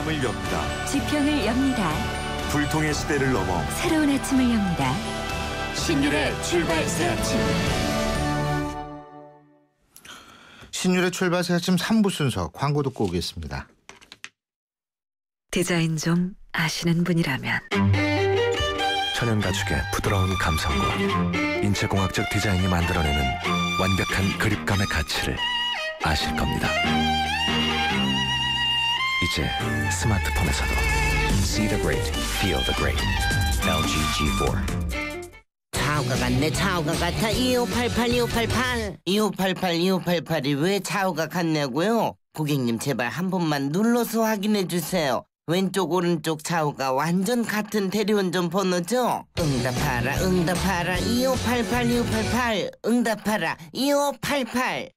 마음을 엽니다. 지평을 엽니다. 불통의 시대를 넘어 새로운 아침을 엽니다. 신율의 출발 새 아침. 신율의 출발 새 아침 3부 순서 광고 듣고 오겠습니다. 디자인 좀 아시는 분이라면 천연 가죽의 부드러운 감성과 인체공학적 디자인이 만들어내는 완벽한 그립감의 가치를 아실 겁니다. 이제 스마트폰에서도 See the great, feel the great. LG G4. 차오가 같네. 차오가 같아. 2588 2588 2588 2588이 왜 차오가 같냐고요? 고객님 제발 한 번만 눌러서 확인해 주세요. 왼쪽 오른쪽 차오가 완전 같은 대리운전 번호죠? 응답하라 응답하라 2588 2588 응답하라 2588.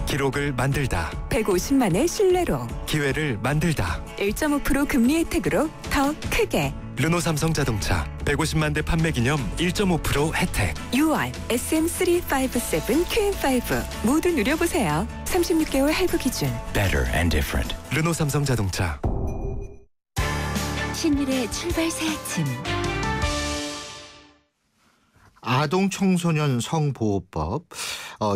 기록을 만들다. 150만의 신뢰로 기회를 만들다. 1.5% 금리 혜택으로 더 크게. 르노 삼성 자동차 150만 대 판매 기념 1.5% 혜택. 6월 SM357 QM5 모두 누려보세요. 36개월 할부 기준. Better and different. 르노 삼성 자동차. 신율의 출발 새 아침. 아동 청소년 성보호법,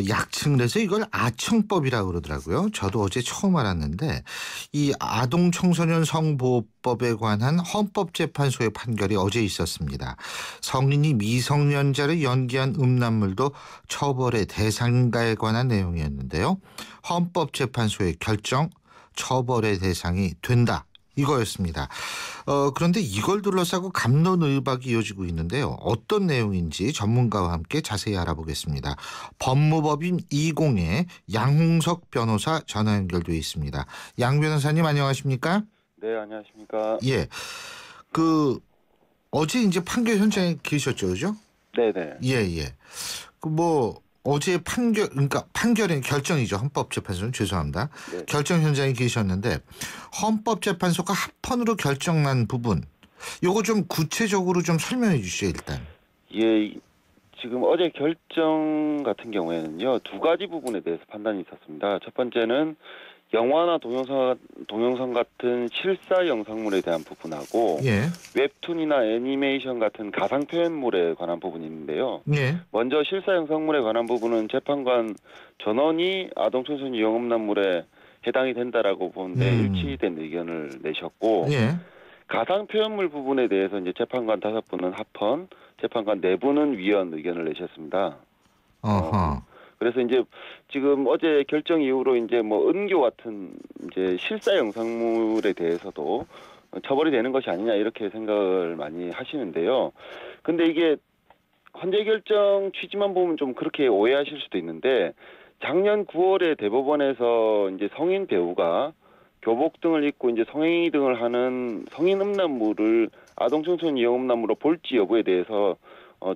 약칭을 해서 이걸 아청법이라고 그러더라고요. 저도 어제 처음 알았는데 이 아동 청소년 성보호법에 관한 헌법재판소의 판결이 어제 있었습니다. 성인이 미성년자를 연기한 음란물도 처벌의 대상인가에 관한 내용이었는데요. 헌법재판소의 결정, 처벌의 대상이 된다. 이거였습니다. 그런데 이걸 둘러싸고 갑론을박이 이어지고 있는데요. 어떤 내용인지 전문가와 함께 자세히 알아보겠습니다. 법무법인 20의 양홍석 변호사 전화 연결돼 있습니다. 양 변호사님 안녕하십니까? 네, 안녕하십니까? 예. 어제 이제 판결 현장에 계셨죠, 그죠? 네네. 예. 어제 판결의 결정이죠. 헌법재판소는 죄송합니다. 네. 결정 현장에 계셨는데 헌법재판소가 합헌으로 결정난 부분, 요거 좀 구체적으로 좀 설명해 주시죠, 일단. 예, 지금 어제 결정 같은 경우에는요, 두 가지 부분에 대해서 판단이 있었습니다. 첫 번째는 영화나 동영상 같은 실사 영상물에 대한 부분하고 예. 웹툰이나 애니메이션 같은 가상 표현물에 관한 부분이 있는데요. 예. 먼저 실사 영상물에 관한 부분은 재판관 전원이 아동 청소년 영업난물에 해당이 된다라고 보는데 일치된 의견을 내셨고, 예. 가상 표현물 부분에 대해서 이제 재판관 5분은 합헌, 재판관 4분은 위헌 의견을 내셨습니다. 어허. 그래서 이제 지금 어제 결정 이후로 이제 뭐 은교 같은 이제 실사 영상물에 대해서도 처벌이 되는 것이 아니냐 이렇게 생각을 많이 하시는데요. 근데 이게 헌재 결정 취지만 보면 좀 그렇게 오해하실 수도 있는데, 작년 9월에 대법원에서 이제 성인 배우가 교복 등을 입고 이제 성행위 등을 하는 성인 음란물을 아동 청소년 영업난물로 볼지 여부에 대해서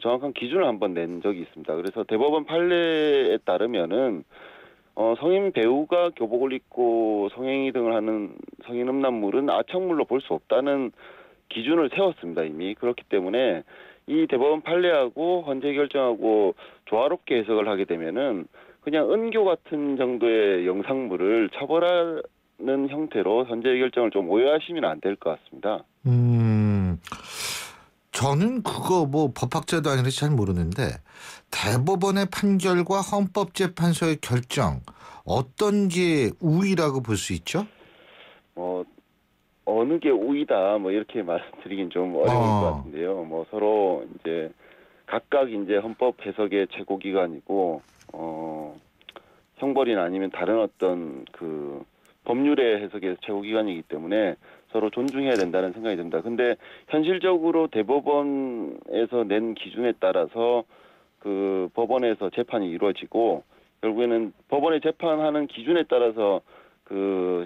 정확한 기준을 한번 낸 적이 있습니다. 그래서 대법원 판례에 따르면은 성인 배우가 교복을 입고 성행위 등을 하는 성인 음란물은 아청물로 볼 수 없다는 기준을 세웠습니다, 이미. 그렇기 때문에 이 대법원 판례하고 헌재 결정하고 조화롭게 해석을 하게 되면은 그냥 은교 같은 정도의 영상물을 처벌하는 형태로 헌재 결정을 좀 오해하시면 안 될 것 같습니다. 저는 그거 법학자도 아니라서 잘 모르는데 대법원의 판결과 헌법재판소의 결정 어떤 게 우위라고 볼 수 있죠? 어느 게 우위다 이렇게 말씀드리긴 좀 어려울 것 같은데요. 서로 이제 각각 이제 헌법 해석의 최고 기관이고 형벌이나 아니면 다른 어떤 그 법률의 해석의 최고 기관이기 때문에 서로 존중해야 된다는 생각이 듭니다. 근데 현실적으로 대법원에서 낸 기준에 따라서 그 법원에서 재판이 이루어지고, 결국에는 법원에 재판하는 기준에 따라서 그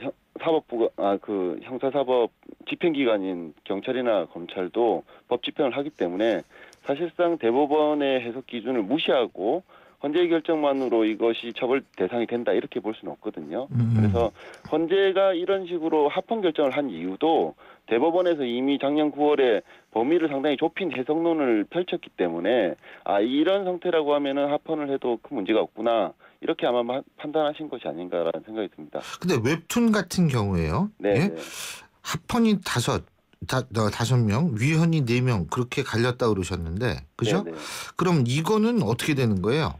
형사사법 집행기관인 경찰이나 검찰도 법 집행을 하기 때문에 사실상 대법원의 해석 기준을 무시하고 헌재 결정만으로 이것이 처벌 대상이 된다 이렇게 볼 수는 없거든요. 그래서 헌재가 이런 식으로 합헌 결정을 한 이유도 대법원에서 이미 작년 9월에 범위를 상당히 좁힌 해석론을 펼쳤기 때문에 이런 상태라고 하면은 합헌을 해도 큰 문제가 없구나 이렇게 아마 판단하신 것이 아닌가라는 생각이 듭니다. 근데 웹툰 같은 경우에요. 네. 예? 합헌이 5명, 위헌이 4명 그렇게 갈렸다고 그러셨는데 그죠? 네네. 그럼 이거는 어떻게 되는 거예요?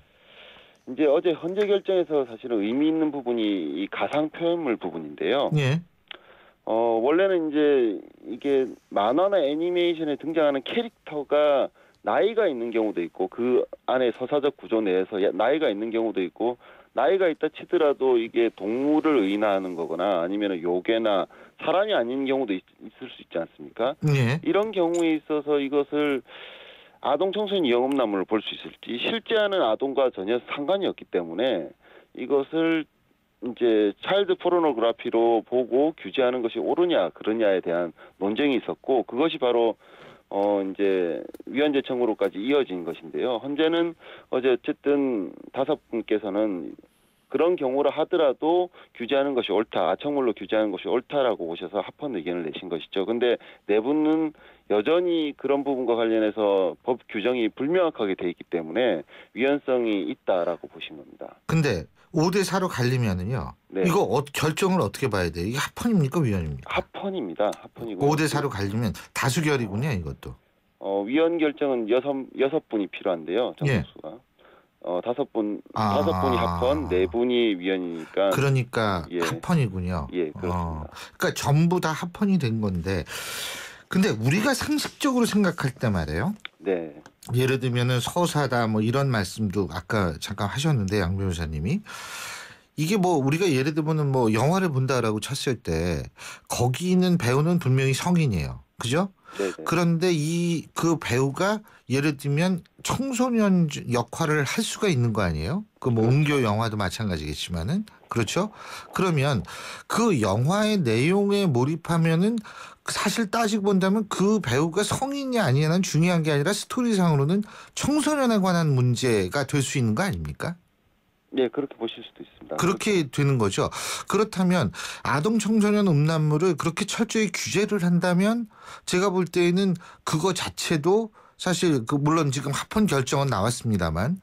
이제 어제 헌재 결정에서 사실은 의미 있는 부분이 이 가상 표현물 부분인데요. 예. 원래는 이제 이게 만화나 애니메이션에 등장하는 캐릭터가 나이가 있는 경우도 있고 그 안에 서사적 구조 내에서 나이가 있는 경우도 있고 나이가 있다 치더라도 이게 동물을 의인화하는 거거나 아니면 요괴나 사람이 아닌 경우도 있을 수 있지 않습니까? 예. 이런 경우에 있어서 이것을 아동 청소년 영업남으로 볼 수 있을지 실제하는 아동과 전혀 상관이 없기 때문에 이것을 이제 차일드 포르노그래피로 보고 규제하는 것이 옳으냐 그러냐에 대한 논쟁이 있었고 그것이 바로 이제 위헌재 청구로까지 이어진 것인데요. 헌재는 어제 어쨌든 5분께서는 그런 경우라 하더라도 규제하는 것이 옳다, 아청물로 규제하는 것이 옳다라고 보셔서 합헌 의견을 내신 것이죠. 근데 네 분은 여전히 그런 부분과 관련해서 법 규정이 불명확하게 돼 있기 때문에 위헌성이 있다라고 보신 겁니다. 근데 5대4로 갈리면은요. 네. 이거 결정을 어떻게 봐야 돼요? 이게 합헌입니까 위헌입니까? 합헌입니다. 합헌이고요. 5대4로 갈리면 다수결이군요, 이것도. 위헌 결정은 여섯 분이 필요한데요. 정수가. 5분이 합헌, 4분이 위헌이니까. 그러니까 예. 합헌이군요. 예, 그렇습니다. 그러니까 전부 다 합헌이 된 건데. 근데 우리가 상식적으로 생각할 때 말이에요. 네. 예를 들면은 서사다 뭐 이런 말씀도 아까 잠깐 하셨는데 양 변호사님이 이게 뭐 우리가 예를 들면은 뭐 영화를 본다라고 쳤을 때 거기 있는 배우는 분명히 성인이에요. 그죠? 네네. 그런데 그 배우가 예를 들면 청소년 역할을 할 수가 있는 거 아니에요? 그 뭐 은교 영화도 마찬가지겠지만은 그렇죠? 그러면 그 영화의 내용에 몰입하면은 사실 따지고 본다면 그 배우가 성인이 아니냐는 중요한 게 아니라 스토리상으로는 청소년에 관한 문제가 될 수 있는 거 아닙니까? 네, 그렇게 보실 수도 있습니다. 그렇게 되는 거죠. 그렇다면 아동 청소년 음란물을 그렇게 철저히 규제를 한다면 제가 볼 때에는 그거 자체도 사실 물론 지금 합헌 결정은 나왔습니다만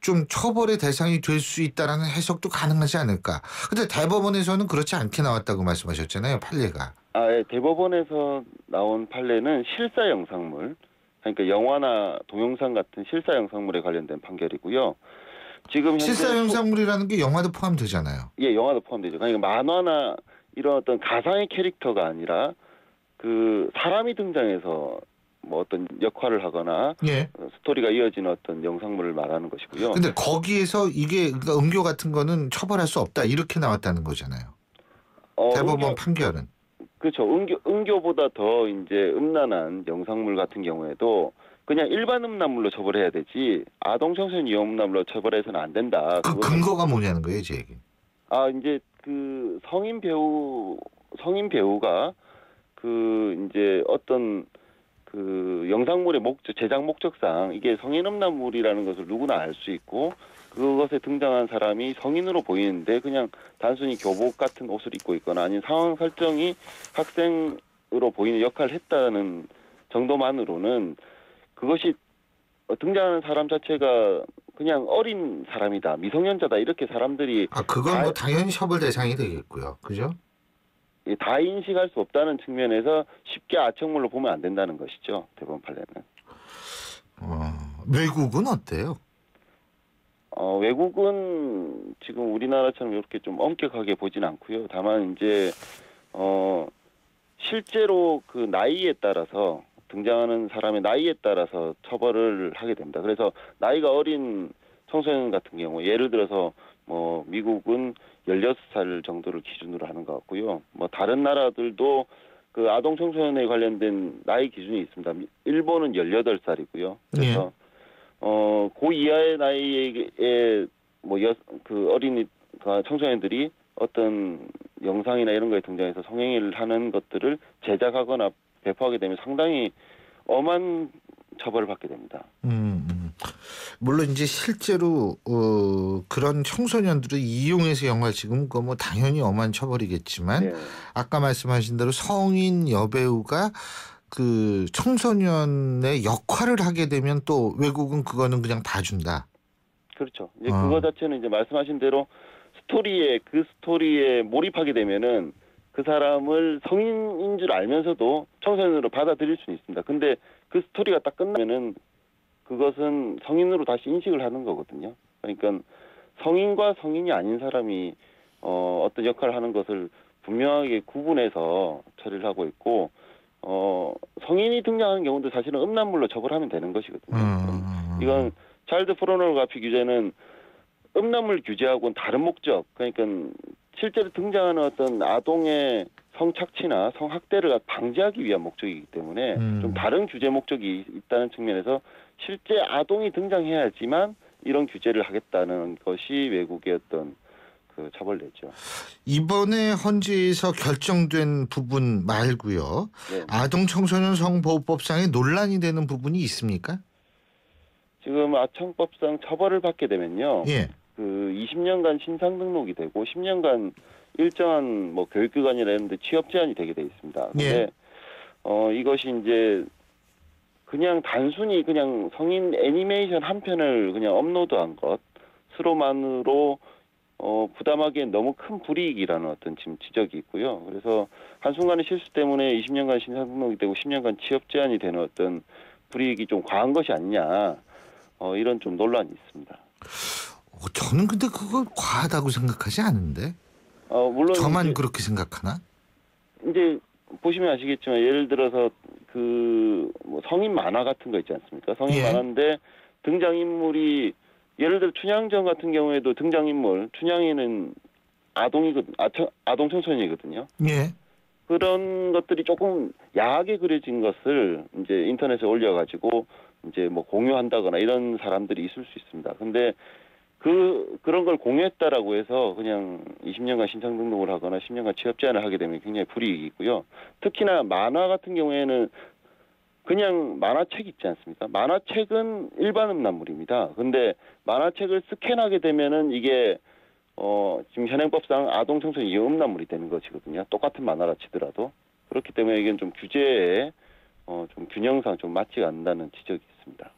좀 처벌의 대상이 될 수 있다라는 해석도 가능하지 않을까. 근데 대법원에서는 그렇지 않게 나왔다고 말씀하셨잖아요. 판례가. 예, 대법원에서 나온 판례는 실사 영상물, 그러니까 영화나 동영상 같은 실사 영상물에 관련된 판결이고요. 지금 현재 실사 영상물이라는 게 영화도 포함되잖아요. 예, 영화도 포함되죠. 그러니까 만화나 이런 어떤 가상의 캐릭터가 아니라 그 사람이 등장해서 뭐 어떤 역할을 하거나 예. 스토리가 이어지는 어떤 영상물을 말하는 것이고요. 근데 거기에서 이게 그러니까 은교 같은 거는 처벌할 수 없다 이렇게 나왔다는 거잖아요. 대법원 판결은. 그렇죠. 은교보다 더 이제 음란한 영상물 같은 경우에도 그냥 일반 음란물로 처벌해야 되지 아동 청소년 위험 음란물로 처벌해서는 안 된다. 그 근거가 뭐냐는 거예요, 제 얘기. 이제 그 성인 배우가 그 이제 어떤 그 영상물의 제작 목적상 이게 성인 음란물이라는 것을 누구나 알 수 있고 그것에 등장한 사람이 성인으로 보이는데 그냥 단순히 교복 같은 옷을 입고 있거나 아니면 상황 설정이 학생으로 보이는 역할을 했다는 정도만으로는 그것이 등장하는 사람 자체가 그냥 어린 사람이다, 미성년자다 이렇게 사람들이 그건 뭐 당연히 처벌 대상이 되겠고요. 그죠? 다 인식할 수 없다는 측면에서 쉽게 아청물로 보면 안 된다는 것이죠. 대법원 판례는. 외국은 어때요? 외국은 지금 우리나라처럼 이렇게 좀 엄격하게 보진 않고요. 다만 이제 실제로 그 나이에 따라서 등장하는 사람의 나이에 따라서 처벌을 하게 됩니다. 그래서 나이가 어린 청소년 같은 경우 예를 들어서 뭐 미국은 16살 정도를 기준으로 하는 것 같고요. 뭐 다른 나라들도 그 아동 청소년에 관련된 나이 기준이 있습니다. 일본은 18살이고요. 그래서 그 이하의 나이에 그 어린이 청소년들이 어떤 영상이나 이런 거에 등장해서 성행위를 하는 것들을 제작하거나 배포하게 되면 상당히 엄한 처벌을 받게 됩니다. 물론 이제 실제로 그런 청소년들을 이용해서 영화를 찍으면 그거 뭐 당연히 엄한 처벌이겠지만 네. 아까 말씀하신 대로 성인 여배우가 그 청소년의 역할을 하게 되면 또 외국은 그거는 그냥 봐준다. 그렇죠. 이제 그거 자체는 이제 말씀하신 대로 스토리에 몰입하게 되면은 그 사람을 성인인 줄 알면서도 청소년으로 받아들일 수는 있습니다. 근데 그 스토리가 딱 끝나면은 그것은 성인으로 다시 인식을 하는 거거든요. 그러니까 성인과 성인이 아닌 사람이 어떤 역할을 하는 것을 분명하게 구분해서 처리를 하고 있고 성인이 등장하는 경우도 사실은 음란물로 처벌하면 되는 것이거든요. 이건 차일드 포르노그래피 규제는 음란물 규제하고는 다른 목적, 그러니까 실제로 등장하는 어떤 아동의 성착취나 성학대를 방지하기 위한 목적이기 때문에 좀 다른 규제 목적이 있다는 측면에서 실제 아동이 등장해야지만 이런 규제를 하겠다는 것이 외국의 어떤 그 처벌례죠. 이번에 헌재에서 결정된 부분 말고요. 네. 아동 청소년 성보호법상에 논란이 되는 부분이 있습니까? 지금 아청법상 처벌을 받게 되면요. 예. 그 20년간 신상 등록이 되고 10년간 일정한 뭐 교육기관이나 이런 데 취업 제한이 되게 돼 있습니다. 근데 이것이 이제 그냥 단순히 그냥 성인 애니메이션 한 편을 그냥 업로드한 것으로만으로 부담하기엔 너무 큰 불이익이라는 어떤 지금 지적이 있고요. 그래서 한순간의 실수 때문에 20년간 신상 등록이 되고 10년간 취업 제한이 되는 어떤 불이익이 좀 과한 것이 아니냐. 이런 좀 논란이 있습니다. 저는 근데 그거 과하다고 생각하지 않은데. 물론 저만 이제, 그렇게 생각하나? 이제 보시면 아시겠지만 예를 들어서 뭐 성인 만화 같은 거 있지 않습니까? 성인 만화인데 등장인물이 예를 들어 춘향전 같은 경우에도 등장인물 춘향이는 아동 청소년이거든요. 예. 그런 것들이 조금 야하게 그려진 것을 이제 인터넷에 올려가지고 이제 뭐 공유한다거나 이런 사람들이 있을 수 있습니다. 근데 그런 걸 공유했다라고 해서 그냥 20년간 신상 등록을 하거나 10년간 취업 제한을 하게 되면 굉장히 불이익이고요. 특히나 만화 같은 경우에는 그냥 만화책 있지 않습니까? 만화책은 일반 음란물입니다. 근데 만화책을 스캔하게 되면은 이게 지금 현행법상 아동 청소년 이용 음란물이 되는 것이거든요. 똑같은 만화라 치더라도. 그렇기 때문에 이건 좀 규제에 좀 균형상 좀 맞지 않는다는 지적이 있습니다.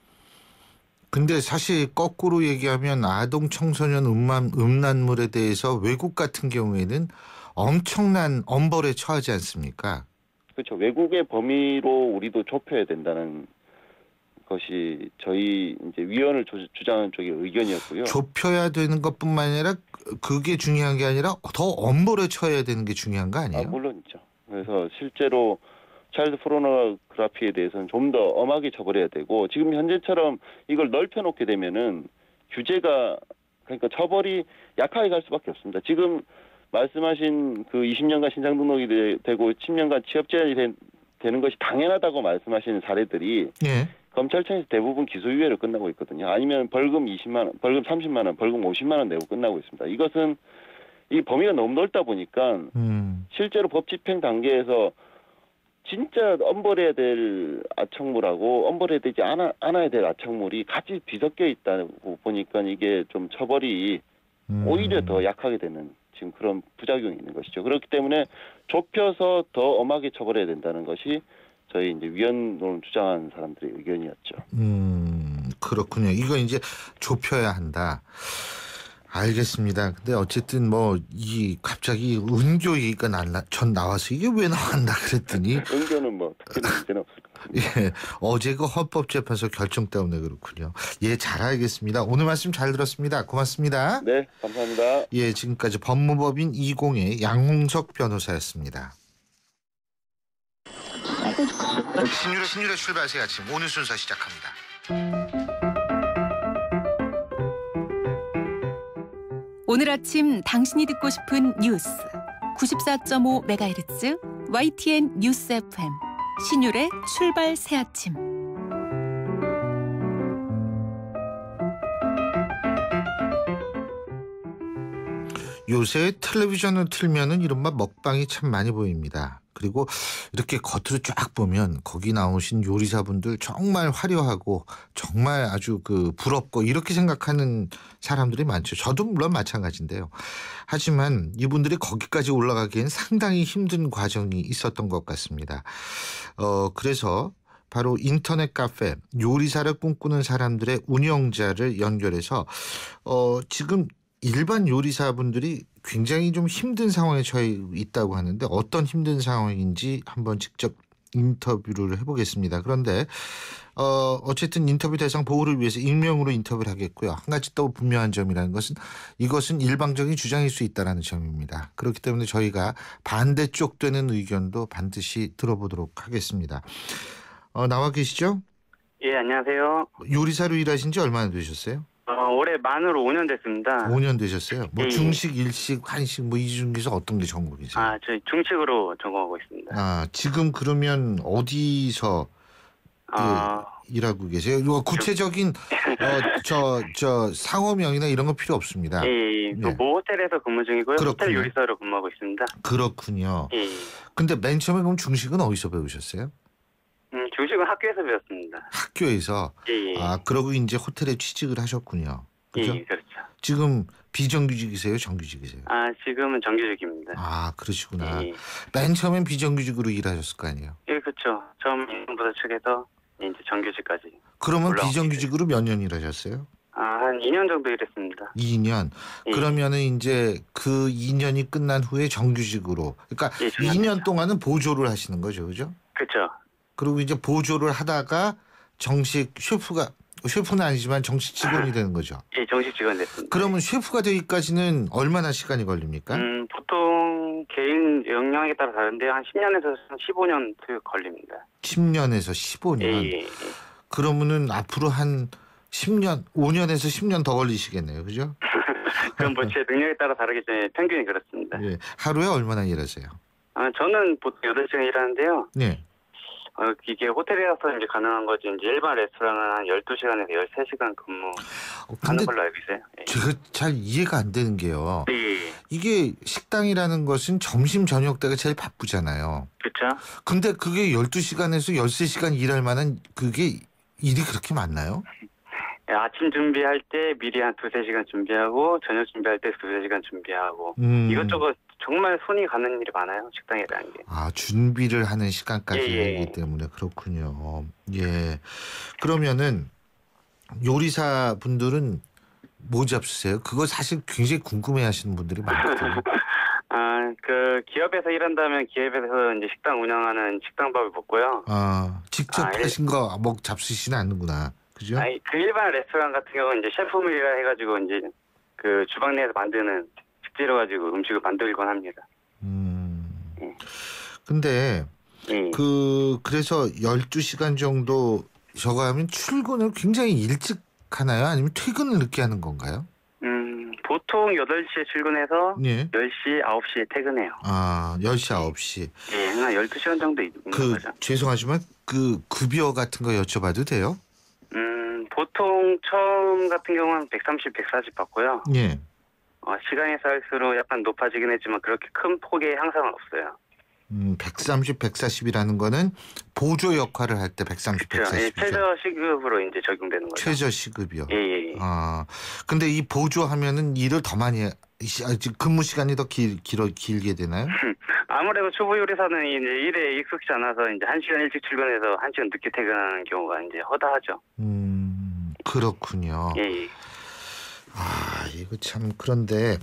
근데 사실 거꾸로 얘기하면 아동 청소년 음란물에 대해서 외국 같은 경우에는 엄청난 엄벌에 처하지 않습니까? 그렇죠. 외국의 범위로 우리도 좁혀야 된다는 것이 저희 이제 위원을 주장하는 쪽의 의견이었고요. 좁혀야 되는 것뿐만 아니라 그게 중요한 게 아니라 더 엄벌에 처해야 되는 게 중요한 거 아니에요? 물론이죠. 그래서 실제로 차일드 포르노그래피에 대해서는 좀 더 엄하게 처벌해야 되고 지금 현재처럼 이걸 넓혀놓게 되면은 규제가 그러니까 처벌이 약하게 갈 수밖에 없습니다. 지금 말씀하신 그 20년간 신상 등록이 되고 10년간 취업 제한이 되는 것이 당연하다고 말씀하시는 사례들이 검찰청에서 대부분 기소유예로 끝나고 있거든요. 아니면 벌금 20만 원, 벌금 30만 원, 벌금 50만 원 내고 끝나고 있습니다. 이것은 이 범위가 너무 넓다 보니까 실제로 법 집행 단계에서 진짜 엄벌해야 될 아청물하고 엄벌해야 되지 않아야 될 아청물이 같이 뒤섞여 있다고 보니까 이게 좀 처벌이 오히려 더 약하게 되는 지금 그런 부작용이 있는 것이죠. 그렇기 때문에 좁혀서 더 엄하게 처벌해야 된다는 것이 저희 이제 위원론을 주장하는 사람들의 의견이었죠. 그렇군요. 이거 이제 좁혀야 한다. 알겠습니다. 근데 어쨌든 뭐 갑자기 은교 얘기가 전 나와서 이게 왜 나왔나 그랬더니 은교는 뭐 특별히 문제는 없을 것 같습니다. 예, 어제 그 헌법재판소 결정 때문에 그렇군요. 예, 잘 알겠습니다. 오늘 말씀 잘 들었습니다. 고맙습니다. 네, 감사합니다. 예, 지금까지 법무법인 20의 양홍석 변호사였습니다. 신율의 출발새 아침 오늘 순서 시작합니다. 오늘 아침 당신이 듣고 싶은 뉴스 94.5MHz YTN 뉴스 FM 신율의 출발 새 아침. 요새 텔레비전을 틀면은 이른바 먹방이 참 많이 보입니다. 그리고 이렇게 겉으로 쫙 보면 거기 나오신 요리사분들 정말 화려하고 정말 아주 부럽고 이렇게 생각하는 사람들이 많죠. 저도 물론 마찬가지인데요. 하지만 이분들이 거기까지 올라가기엔 상당히 힘든 과정이 있었던 것 같습니다. 그래서 바로 인터넷 카페 요리사를 꿈꾸는 사람들의 운영자를 연결해서 지금 일반 요리사분들이 굉장히 좀 힘든 상황에 처해 있다고 하는데 어떤 힘든 상황인지 한번 직접 인터뷰를 해보겠습니다. 그런데 어쨌든 인터뷰 대상 보호를 위해서 익명으로 인터뷰를 하겠고요. 한 가지 또 분명한 점이라는 것은 이것은 일방적인 주장일 수 있다는 점입니다. 그렇기 때문에 저희가 반대쪽 되는 의견도 반드시 들어보도록 하겠습니다. 나와 계시죠? 예, 안녕하세요. 요리사로 일하신 지 얼마나 되셨어요? 올해 만으로 5년 됐습니다. 5년 되셨어요? 뭐 예, 예. 중식, 일식, 한식 뭐 이 중에서 어떤 게 전공이세요? 저희 중식으로 전공하고 있습니다. 지금 그러면 어디서 일하고 계세요? 이거 구체적인 저 상호명이나 이런 거 필요 없습니다. 예, 네. 모 호텔에서 근무 중이고요. 그렇군요. 호텔 요리사로 근무하고 있습니다. 그렇군요. 예. 근데 맨 처음에 그럼 중식은 어디서 배우셨어요? 중식은 학교에서 배웠습니다. 학교에서. 예. 그러고 이제 호텔에 취직을 하셨군요. 그죠? 예, 그렇죠. 지금 비정규직이세요? 정규직이세요? 지금은 정규직입니다. 그러시구나. 예. 맨 처음엔 비정규직으로 일하셨을 거 아니에요? 예, 그렇죠. 처음 인부서 측에서 이제 정규직까지. 그러면 올라오게 비정규직으로 몇 년 일하셨어요? 한 2년 정도 일했습니다. 2년. 예. 그러면은 이제 그 2년이 끝난 후에 정규직으로. 그러니까 예, 2년 동안은 보조를 하시는 거죠, 그죠? 그렇죠. 그리고 이제 보조를 하다가 정식 셰프는 아니지만 정식 직원이 되는 거죠. 예, 정식 직원 됐습니다. 그러면 셰프가 되기까지는 얼마나 시간이 걸립니까? 보통 개인 역량에 따라 다른데 한 10년에서 15년 걸립니다. 10년에서 15년. 예. 그러면은 앞으로 한 10년, 5년에서 10년 더 걸리시겠네요, 그죠? 그럼 뭐 제 능력에 따라 다르겠지만 평균이 그렇습니다. 예. 하루에 얼마나 일하세요? 저는 보통 8시간 일하는데요. 네. 이게 호텔이라서 이제 가능한 거지. 이제 일반 레스토랑은 한 12시간에서 13시간 근무하는 근데 걸로 알고 있어요. 예. 제가 잘 이해가 안 되는 게요. 예. 이게 식당이라는 것은 점심 저녁 때가 제일 바쁘잖아요. 그렇죠. 근데 그게 12시간에서 13시간 일할 만한 그게 일이 그렇게 많나요? 예, 아침 준비할 때 미리 한 2-3시간 준비하고 저녁 준비할 때 2-3시간 준비하고 이것저것 정말 손이 가는 일이 많아요. 식당이라는 게. 준비를 하는 시간까지 예. 하기 때문에 그렇군요. 예. 그러면은 요리사 분들은 뭐 잡수세요? 그거 사실 굉장히 궁금해 하시는 분들이 많거든요. 그 기업에서 일한다면 기업에서 이제 식당 운영하는 식당밥을 먹고요. 직접 하신 거 잡수시지는 않는구나. 그죠? 그 일반 레스토랑 같은 경우는 이제 셰프물이라 해가지고 이제 그 주방 내에서 만드는 식재료 가지고 음식을 만들곤 합니다. 근데 예. 그래서 12시간 정도 저거 하면 출근을 굉장히 일찍 하나요? 아니면 퇴근을 늦게 하는 건가요? 보통 8시에 출근해서 예. 10시, 9시에 퇴근해요. 10시, 9시. 예, 한 12시간 정도 있는 거죠. 죄송하지만 그 급여 같은 거 여쭤봐도 돼요? 보통 처음 같은 경우는 130, 140 받고요. 예. 시간이 쌓일수록 약간 높아지긴 했지만 그렇게 큰 폭의 향상은 없어요. 130, 140이라는 거는 보조 역할을 할 때 130, 그렇죠. 140이죠. 예, 최저 시급으로 이제 적용되는 거죠. 최저 시급이요. 예. 근데 이 보조하면은 일을 더 많이 근무 시간이 더 길게 되나요? 아무래도 초보 요리사는 이제 일에 익숙치 않아서 이제 1시간 일찍 출근해서 1시간 늦게 퇴근하는 경우가 이제 허다하죠. 그렇군요. 예. 이거 참 그런데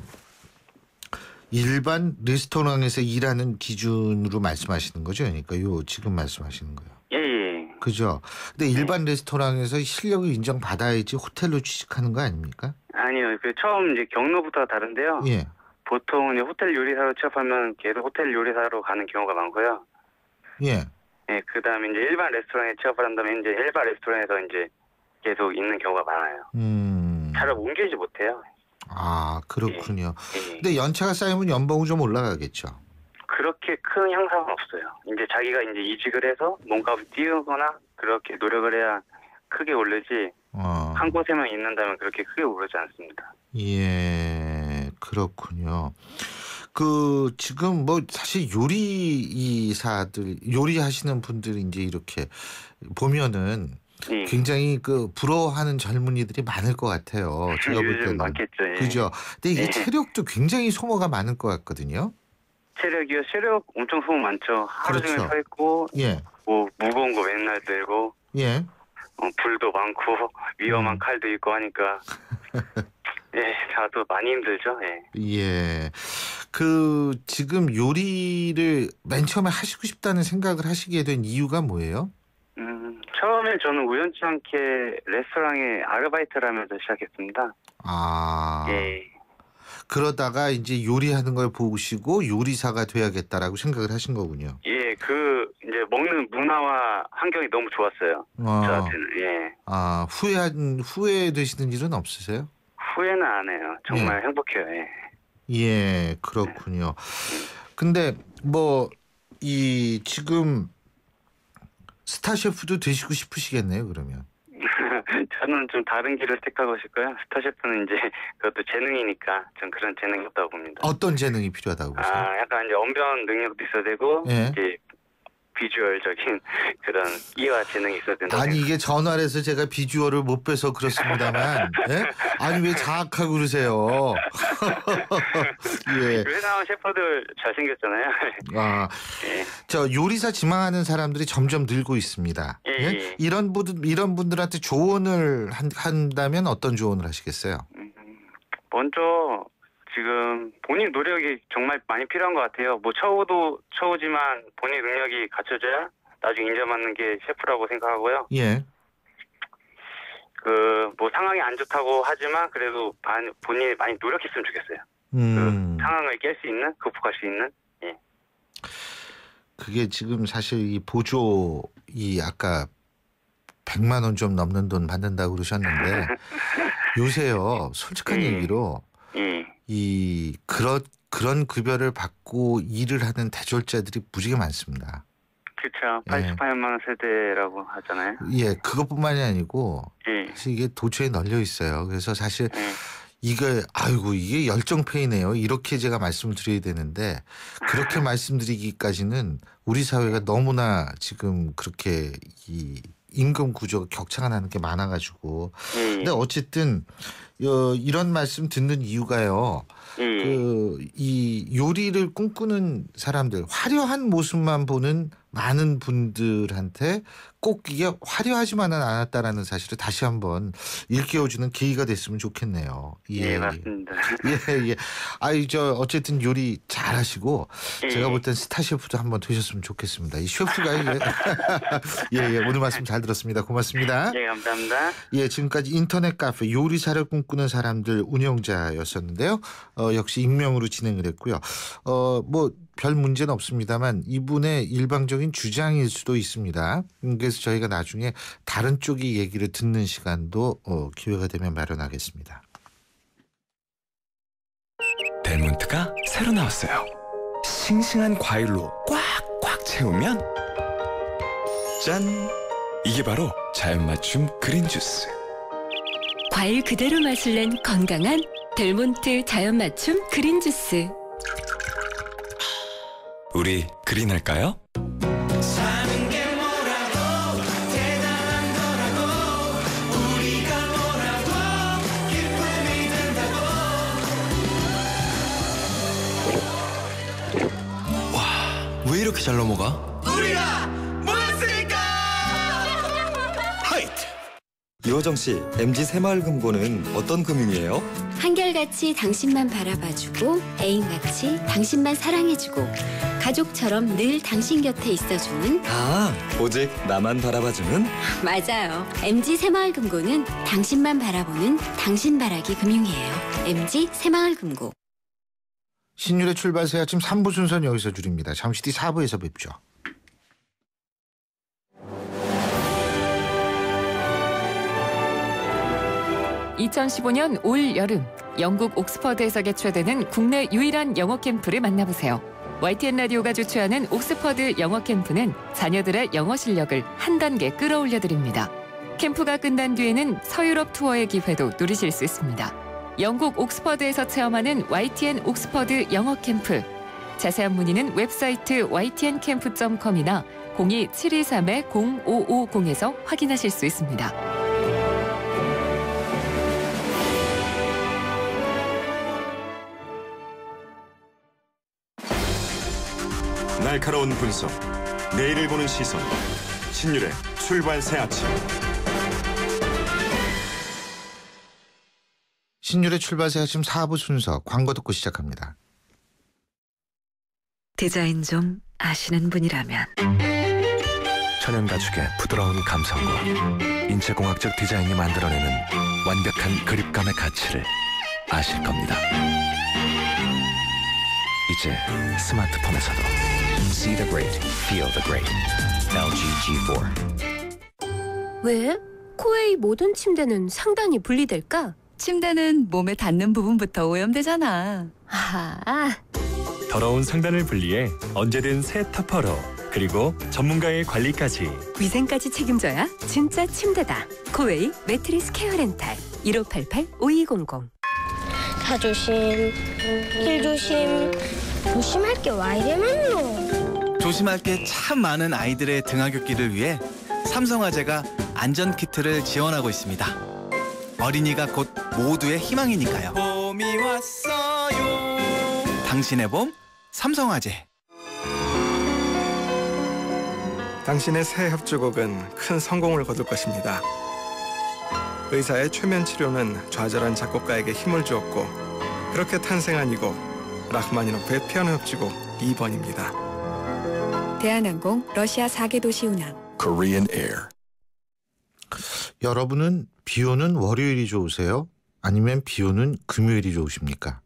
일반 레스토랑에서 일하는 기준으로 말씀하시는 거죠? 그러니까 지금 말씀하시는 거예요. 예. 그죠? 근데 일반 레스토랑에서 실력을 인정받아야지 호텔로 취직하는 거 아닙니까? 아니요. 처음 이제 경로부터 다른데요. 예. 보통 이제 호텔 요리사로 취업하면 계속 호텔 요리사로 가는 경우가 많고요. 예. 예, 그다음에 이제 일반 레스토랑에 취업을 한다면 이제 일반 레스토랑에서 이제 계속 있는 경우가 많아요. 잘 옮기지 못해요. 그렇군요. 예. 근데 연차가 쌓이면 연봉은 좀 올라가겠죠. 그렇게 큰 향상은 없어요. 이제 자기가 이제 이직을 해서 몸값을 띄우거나 그렇게 노력을 해야 크게 오르지. 한 곳에만 있는다면 그렇게 크게 오르지 않습니다. 예, 그렇군요. 지금 사실 요리하시는 분들이 이제 이렇게 보면은 예. 굉장히 부러워하는 젊은이들이 많을 것 같아요. 제가 볼 때는. 많겠죠. 예. 그죠? 근데 이게 예. 체력도 굉장히 소모가 많을 것 같거든요. 체력 엄청 소모 많죠. 하루 종일 그렇죠. 서 있고, 예. 무거운 거 맨날 들고, 예. 불도 많고 위험한 칼도 있고 하니까 예, 저도 많이 힘들죠. 예. 예. 그 지금 요리를 맨 처음에 하시고 싶다는 생각을 하시게 된 이유가 뭐예요? 처음에 저는 우연치 않게 레스토랑에 아르바이트를 하면서 시작했습니다. 아. 예. 그러다가 이제 요리하는 걸 보시고 요리사가 돼야겠다라고 생각을 하신 거군요. 예, 이제 먹는 문화와 환경이 너무 좋았어요. 저한테는. 예. 아, 후회되시는 일은 없으세요? 후회는 안 해요. 정말 행복해요. 예. 예, 그렇군요. 근데 뭐 지금 스타 셰프도 되시고 싶으시겠네요, 그러면. 저는 좀 다른 길을 택하고 싶고요. 스타 셰프는 이제 그것도 재능이니까 전 그런 재능이 없다고 봅니다. 어떤 재능이 필요하다고 보세요? 약간 이제 언변 능력도 있어야 되고 예. 이제 비주얼적인 그런 이해와 재능이 있어야 된다. 아니 이게 전화를 해서 제가 비주얼을 못 빼서 그렇습니다만 예? 아니 왜 자학하고 그러세요? 예. 회사원 셰프들 잘생겼잖아요. 아, 예. 저 요리사 지망하는 사람들이 점점 늘고 있습니다. 예, 예. 이런 분들한테 조언을 한다면 어떤 조언을 하시겠어요? 먼저 지금 본인 노력이 정말 많이 필요한 것 같아요. 뭐 처우지만 본인 능력이 갖춰져야 나중에 인정받는 게 셰프라고 생각하고요. 예. 뭐 상황이 안 좋다고 하지만 그래도 본인이 많이 노력했으면 좋겠어요. 그 상황을 깰 수 있는, 극복할 수 있는. 예. 그게 지금 사실 이 보조 아까 100만 원 좀 넘는 돈 받는다고 그러셨는데 요새요 솔직한 얘기로 그런 급여를 받고 일을 하는 대졸자들이 무지개 많습니다. 그렇죠. 88만 세대라고 하잖아요. 예, 그것뿐만이 아니고 사실 이게 도처에 널려 있어요. 그래서 사실 이게 열정페이네요. 이렇게 제가 말씀을 드려야 되는데 그렇게 말씀드리기까지는 우리 사회가 너무나 지금 그렇게 이 임금 구조가 격차가 나는 게 많아가지고. 근데 어쨌든 이런 말씀 듣는 이유가요. 이 요리를 꿈꾸는 사람들, 화려한 모습만 보는 많은 분들한테 꼭 이게 화려하지만은 않았다라는 사실을 다시 한번 일깨워주는 계기가 됐으면 좋겠네요. 예, 맞습니다. 예. 어쨌든 요리 잘하시고 제가 볼 땐 스타 셰프도 한번 되셨으면 좋겠습니다. 이 셰프가 예, 오늘 말씀 잘 들었습니다. 고맙습니다. 예, 감사합니다. 예, 지금까지 인터넷 카페 요리사를 꿈꾸는 사람들 운영자였었는데요. 역시 익명으로 진행을 했고요. 별 문제는 없습니다만 이분의 일방적인 주장일 수도 있습니다. 그래서 저희가 나중에 다른 쪽의 얘기를 듣는 시간도 기회가 되면 마련하겠습니다. 델몬트가 새로 나왔어요. 싱싱한 과일로 꽉꽉 채우면 짠! 이게 바로 자연 맞춤 그린 주스. 과일 그대로 맛을 낸 건강한 델몬트 자연 맞춤 그린 주스. 우리 그린할까요? 사는 게 뭐라고 대단한 거라고 우리가 뭐라고 기쁨이 든다고. 와, 왜 이렇게 잘 넘어가? 우리가 모였으니까. 하이트! 이호정 씨, MG 새마을금고는 어떤 금융이에요? 한결같이 당신만 바라봐주고 애인같이 당신만 사랑해주고 가족처럼 늘 당신 곁에 있어주는 오직 나만 바라봐주는? 맞아요. MG 새마을금고는 당신만 바라보는 당신바라기 금융이에요. MG 새마을금고. 신율의 출발새 아침 3부 순서는 여기서 줄입니다. 잠시 뒤 4부에서 뵙죠. (2015년) 올 여름 영국 옥스퍼드에서 개최되는 국내 유일한 영어 캠프를 만나보세요. YTN 라디오가 주최하는 옥스퍼드 영어 캠프는 자녀들의 영어 실력을 한 단계 끌어올려드립니다. 캠프가 끝난 뒤에는 서유럽 투어의 기회도 누리실 수 있습니다. 영국 옥스퍼드에서 체험하는 YTN 옥스퍼드 영어 캠프. 자세한 문의는 웹사이트 ytncamp.com이나 02-723-0550에서 확인하실 수 있습니다. 날카로운 분석, 내일을 보는 시선, 신율의 출발 새 아침. 신율의 출발새 아침 4부 순서 광고 듣고 시작합니다. 디자인 좀 아시는 분이라면 천연 가죽의 부드러운 감성과 인체공학적 디자인이 만들어내는 완벽한 그립감의 가치를 아실 겁니다. 이제 스마트폰에서도 See the great, feel the great. LG G4. 왜? 코웨이 모든 침대는 상단이 분리될까? 침대는 몸에 닿는 부분부터 오염되잖아. 아, 더러운 상단을 분리해 언제든 새 터퍼로, 그리고 전문가의 관리까지. 위생까지 책임져야 진짜 침대다. 코웨이 매트리스 케어 렌탈 1588-5200. 차 조심, 길 조심. 조심할 게 와 이래 많노. 조심할 게 참 많은 아이들의 등하굣길을 위해 삼성화재가 안전키트를 지원하고 있습니다. 어린이가 곧 모두의 희망이니까요. 봄이 왔어요. 당신의 봄, 삼성화재. 당신의 새 협주곡은 큰 성공을 거둘 것입니다. 의사의 최면 치료는 좌절한 작곡가에게 힘을 주었고, 그렇게 탄생한 이 곡, 라흐마니노프의 피아노 협주곡 2번입니다. 대한항공 러시아 4개 도시 운항. Korean Air. 여러분은 비 오는 월요일이 좋으세요? 아니면 비 오는 금요일이 좋으십니까?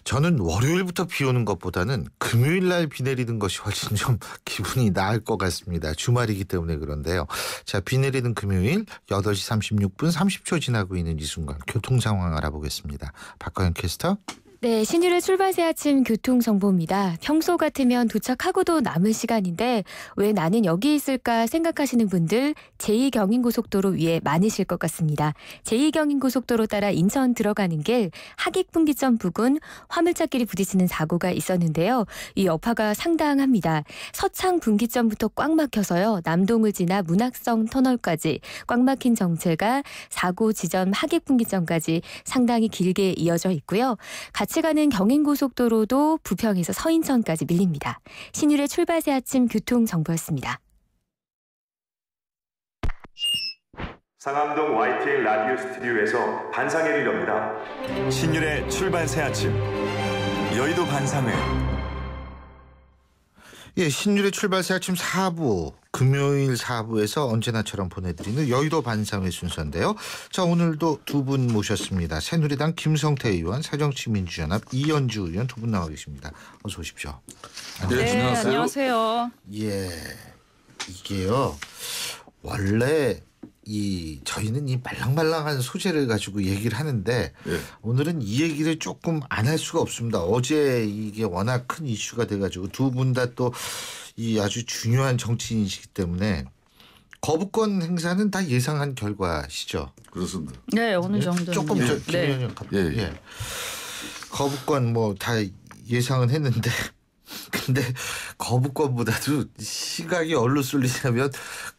저는 월요일부터 비 오는 것보다는 금요일 날 비 내리는 것이 훨씬 좀 기분이 나을 것 같습니다. 주말이기 때문에 그런데요. 자, 비 내리는 금요일 8시 36분 30초 지나고 있는 이 순간 교통 상황 알아보겠습니다. 박가연 캐스터. 네, 신율의 출발새 아침 교통정보입니다. 평소 같으면 도착하고도 남은 시간인데 왜 나는 여기 있을까 생각하시는 분들 제2경인고속도로 위에 많으실 것 같습니다. 제2경인고속도로 따라 인천 들어가는 길 하객분기점 부근 화물차끼리 부딪히는 사고가 있었는데요. 이 여파가 상당합니다. 서창 분기점부터 꽉 막혀서요. 남동을 지나 문학성 터널까지 꽉 막힌 정체가 사고 지점 하객분기점까지 상당히 길게 이어져 있고요. 같이 가는 경인고속도로도 부평에서 서인천까지 밀립니다. 신율의 출발새 아침 교통정보였습니다. 상암동 YTN 라디오 스튜디오에서 반상회를 엽니다. 신율의 출발새 아침 여의도 반상회. 예, 신율의 출발새 아침 4부, 금요일 4부에서 언제나처럼 보내드리는 여의도 반상회 순서인데요. 자, 오늘도 두 분 모셨습니다. 새누리당 김성태 의원, 새정치민주연합 이현주 의원 두 분 나와 계십니다. 어서 오십시오. 네, 안녕하세요. 예, 이게요. 원래 저희는 이 말랑말랑한 소재를 가지고 얘기를 하는데 오늘은 이 얘기를 조금 안 할 수가 없습니다. 어제 이게 워낙 큰 이슈가 돼가지고 두 분 다 또 이 아주 중요한 정치인이시기 때문에 거부권 행사는 다 예상한 결과시죠. 그렇습니다. 네, 어느 정도. 조금 김현영 예. 거부권 뭐 다 예상은 했는데 근데 거부권보다도 시각이 어디로 쏠리냐면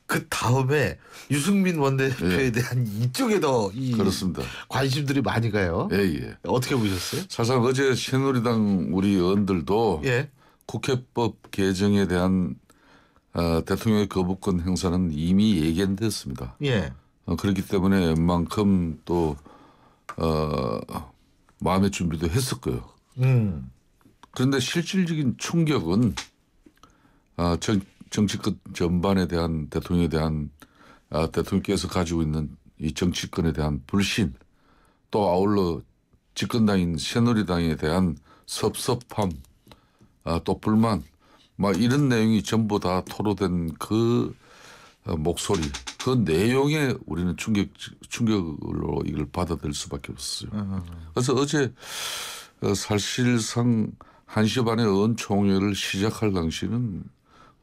그 다음에 유승민 원내대표에 대한 이쪽에 더 그렇습니다. 관심들이 많이 가요. 예. 어떻게 보셨어요? 사실상 어제 새누리당 우리 의원들도 국회법 개정에 대한 대통령의 거부권 행사는 이미 예견됐습니다. 예. 그렇기 때문에 웬만큼 또 마음의 준비도 했었고요. 그런데 실질적인 충격은 정치권 전반에 대한 대통령에 대한 대통령께서 가지고 있는 이 정치권에 대한 불신, 또 아울러 집권당인 새누리당에 대한 섭섭함, 또 불만, 막 이런 내용이 전부 다 토로된 그 목소리, 그 내용에 우리는 충격으로 이걸 받아들일 수밖에 없었어요. 그래서 어제 사실상 1시 반에 의원총회를 시작할 당시는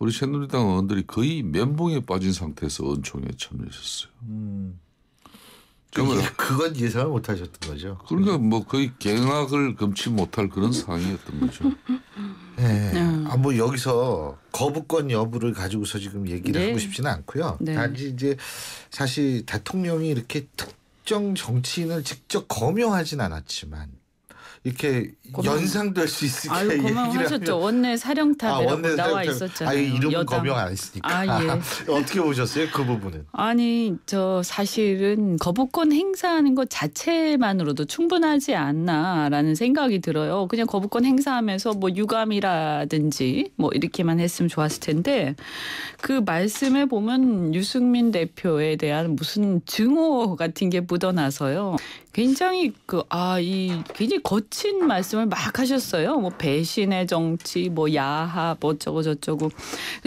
우리 새누리당 의원들이 거의 멘붕에 빠진 상태에서 의원총회에 참여했었어요. 그건 예상을 못 하셨던 거죠. 그러니까 뭐 거의 갱악을 금치 못할 그런 상황이었던 거죠. 네. 뭐 여기서 거부권 여부를 가지고서 지금 얘기를 하고 싶지는 않고요. 단지 이제 사실 대통령이 이렇게 특정 정치인을 직접 거명하진 않았지만 이렇게 연상될 수 있을까 아유, 거명하셨죠. 원내 사령탑이라고 나와 있었잖아요. 이름은 여당. 거명 안 했으니까. 예. 어떻게 보셨어요? 그 부분은? 아니 저 사실은 거부권 행사하는 것 자체만으로도 충분하지 않나라는 생각이 들어요. 그냥 거부권 행사하면서 뭐 유감이라든지 뭐 이렇게만 했으면 좋았을 텐데 그 말씀에 보면 유승민 대표에 대한 무슨 증오 같은 게 묻어나서요. 굉장히 굉장히 거친 말씀을 막 하셨어요. 뭐 배신의 정치, 뭐 야합, 어쩌고 저쩌고.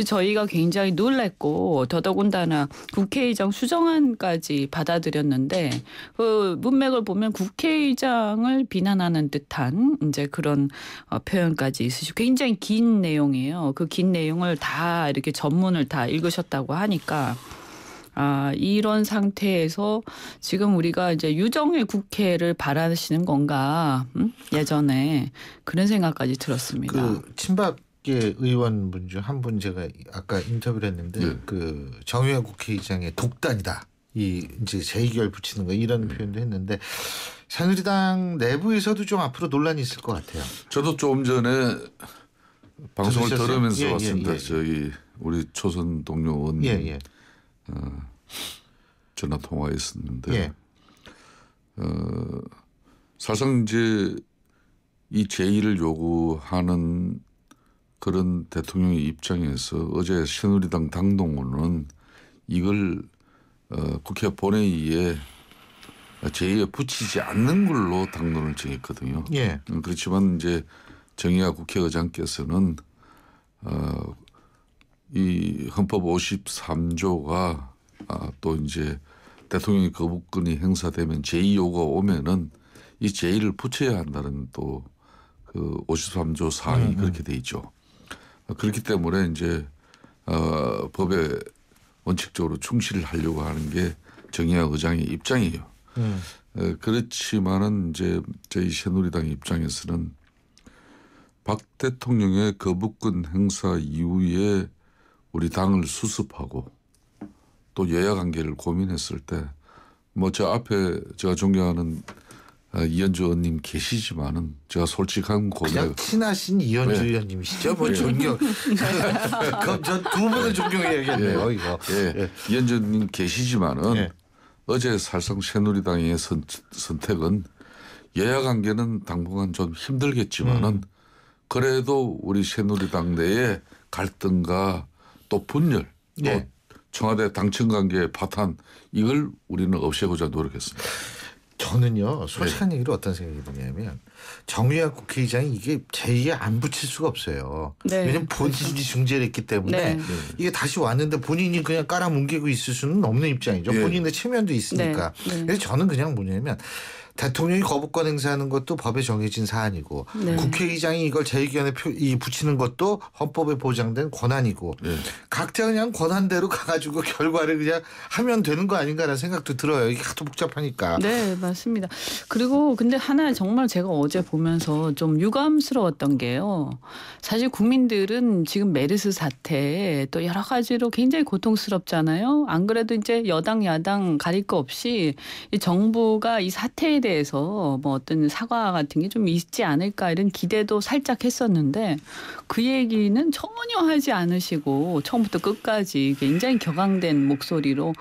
저희가 굉장히 놀랐고 더더군다나 국회의장 수정안까지 받아들였는데 그 문맥을 보면 국회의장을 비난하는 듯한 이제 그런 표현까지 있으시고 굉장히 긴 내용이에요. 그 긴 내용을 다 이렇게 전문을 다 읽으셨다고 하니까. 이런 상태에서 지금 우리가 이제 유정의 국회를 바라시는 건가? 예전에 그런 생각까지 들었습니다. 그 친박계 의원분 중 한 분 제가 아까 인터뷰를 했는데 그 정의화 국회의장의 독단이다. 이제 재의결 붙이는 거 이런 표현도 했는데 새누리당 내부에서도 좀 앞으로 논란이 있을 것 같아요. 저도 조금 전에 방송을 들으셨어요? 들으면서 왔습니다. 저기 우리 초선 동료 의원님. 전화 통화했었는데 사실상 이제 이 제의를 요구하는 그런 대통령의 입장에서 어제 새누리당 당동원은 이걸 국회 본회의에 제의에 붙이지 않는 걸로 당론을 정했거든요. 그렇지만 이제 정의화 국회의장께서는 이 헌법 53조가 또 이제 대통령의 거부권이 행사되면 제의 요구가 오면은 이 제의를 붙여야 한다는 또 그 53조 4이 그렇게 돼 있죠. 그렇기 때문에 이제 법에 원칙적으로 충실을 하려고 하는 게 정의화 의장의 입장이에요. 그렇지만은 이제 저희 새누리당 입장에서는 박 대통령의 거부권 행사 이후에 우리 당을 수습하고 또 여야 관계를 고민했을 때 뭐 저 앞에 제가 존경하는 이현주 의원님 계시지만은 제가 솔직한 고백. 그냥 친하신 이현주 의원님이시죠? 뭐 존경. 그럼 전 두 분을 존경해야겠네요. 이거. 이현주 의원님 계시지만은 어제 사실상 새누리당의 선택은 여야 관계는 당분간 좀 힘들겠지만은 그래도 우리 새누리당 내에 갈등과 또 분열, 또 청와대 당청 관계의 파탄 이걸 우리는 없애고자 노력했습니다. 저는요 솔직한 얘기로 어떤 생각이 드냐면 정의화 국회의장이 이게 제의에 안 붙일 수가 없어요. 왜냐하면 본인이 중재를 했기 때문에 이게 다시 왔는데 본인이 그냥 깔아뭉개고 있을 수는 없는 입장이죠. 본인의 체면도 있으니까. 그래서 저는 그냥 뭐냐면 대통령이 거부권 행사하는 것도 법에 정해진 사안이고 국회의장이 이걸 제의견에 붙이는 것도 헌법에 보장된 권한이고 각자 그냥 권한대로 가가지고 결과를 그냥 하면 되는 거 아닌가라는 생각도 들어요. 이게 하도 복잡하니까. 네, 맞습니다. 그리고 근데 하나 정말 제가 어제 보면서 좀 유감스러웠던 게요. 사실 국민들은 지금 메르스 사태 또 여러 가지로 굉장히 고통스럽잖아요. 안 그래도 이제 여당 야당 가릴 거 없이 이 정부가 이 사태에 대해서 뭐 어떤 사과 같은 게 좀 있지 않을까 이런 기대도 살짝 했었는데 그 얘기는 전혀 하지 않으시고 처음부터 끝까지 굉장히 격앙된 목소리로